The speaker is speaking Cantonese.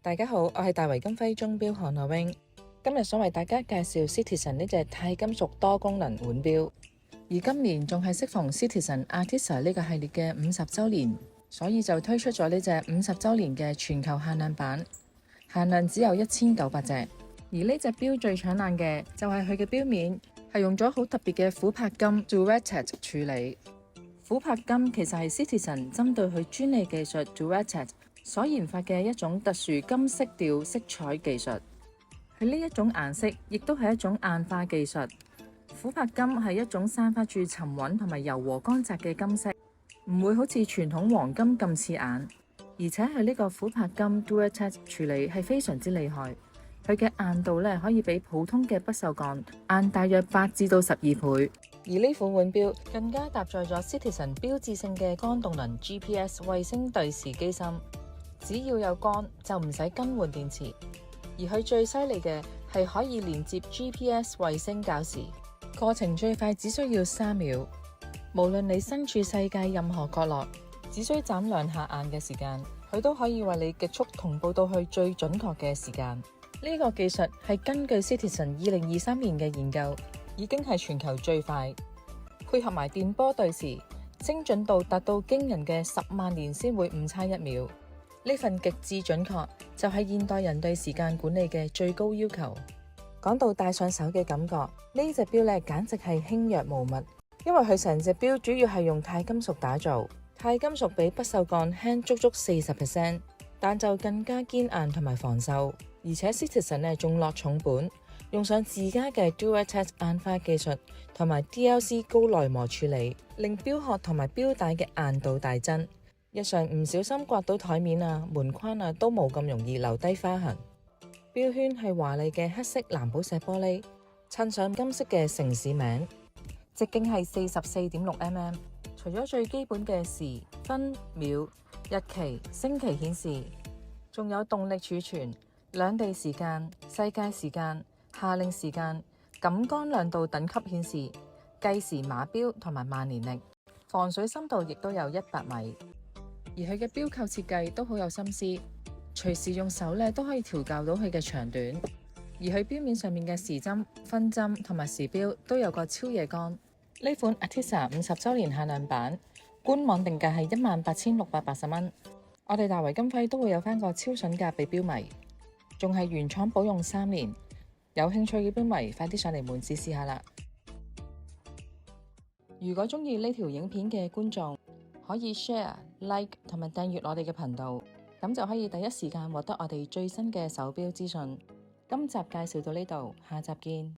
大家好，我係大圍金輝鐘錶韓亞穎。今日想為大家介紹 Citizen 呢隻鈦金屬多功能腕錶，而今年仲係適逢 Citizen Artista 呢個系列嘅50週年，所以就推出咗呢隻50週年嘅全球限量版，限量只有1900隻。而呢隻錶最搶眼嘅就係佢嘅錶面係用咗好特別嘅琥珀金 Durettate 處理。琥珀金其實係 Citizen 針對佢專利技術 Durettate所研發嘅一種特殊金色調色彩技術。佢呢一種顏色亦都係一種硬化技術。琥珀金係一種散發住沉穩同埋柔和光澤嘅金色，唔會好似傳統黃金咁刺眼。而且佢呢個琥珀金 Durettate 處理係非常之厲害，佢嘅硬度咧可以比普通嘅不鏽鋼硬大約8至12倍。而呢款腕錶更加搭載咗 Citizen 標誌性嘅光動能 GPS 衛星對時機芯，只要有光就唔使更換電池。而佢最犀利嘅係可以連接 GPS 衛星校時，過程最快只需要3秒。無論你身處世界任何角落，只需眨2下眼嘅時間，佢都可以為你極速同步到去最準確嘅時間。呢個技術係根據 Citizen 2023年嘅研究，已經係全球最快，配合埋電波對時，精準度達到驚人嘅10萬年先會誤差1秒。呢份極致準確就係現代人對時間管理嘅最高要求。講到戴上手嘅感覺，呢隻錶咧簡直係輕若無物，因為佢成隻錶主要係用鈦金屬打造，鈦金屬比不鏽鋼輕足足40%，但就更加堅硬同埋防鏽。而且 Citizen 咧仲落重本，用上自家嘅 Durettate 硬化技術同埋 DLC 高耐磨處理，令錶殼同埋錶帶嘅硬度大增。日常唔小心刮到台面啊、門框啊，都冇咁容易留低花痕。錶圈係華麗嘅黑色藍寶石玻璃，襯上金色嘅城市名，直徑係44.6mm。除咗最基本嘅時、分、秒、日期、星期顯示，仲有動力儲存、兩地時間、世界時間、夏令時間、感光亮度等級顯示、計時碼錶同埋萬年曆，防水深度亦都有100米。而佢嘅錶扣設計都好有心思，隨時用手咧都可以調校到佢嘅長短。而佢錶面上面嘅時針、分針同埋時錶都有個超夜光。呢款 Artista 50週年限量版官網定價係18680蚊，我哋大圍金輝都會有翻個超筍價俾錶迷，仲係原廠保用3年。有興趣嘅錶迷快啲上嚟門市試下啦！如果中意呢條影片嘅觀眾，可以 share、like 同埋訂閱我哋嘅頻道，咁就可以第一時間獲得我哋最新嘅手錶資訊。今集介紹到呢度，下集見。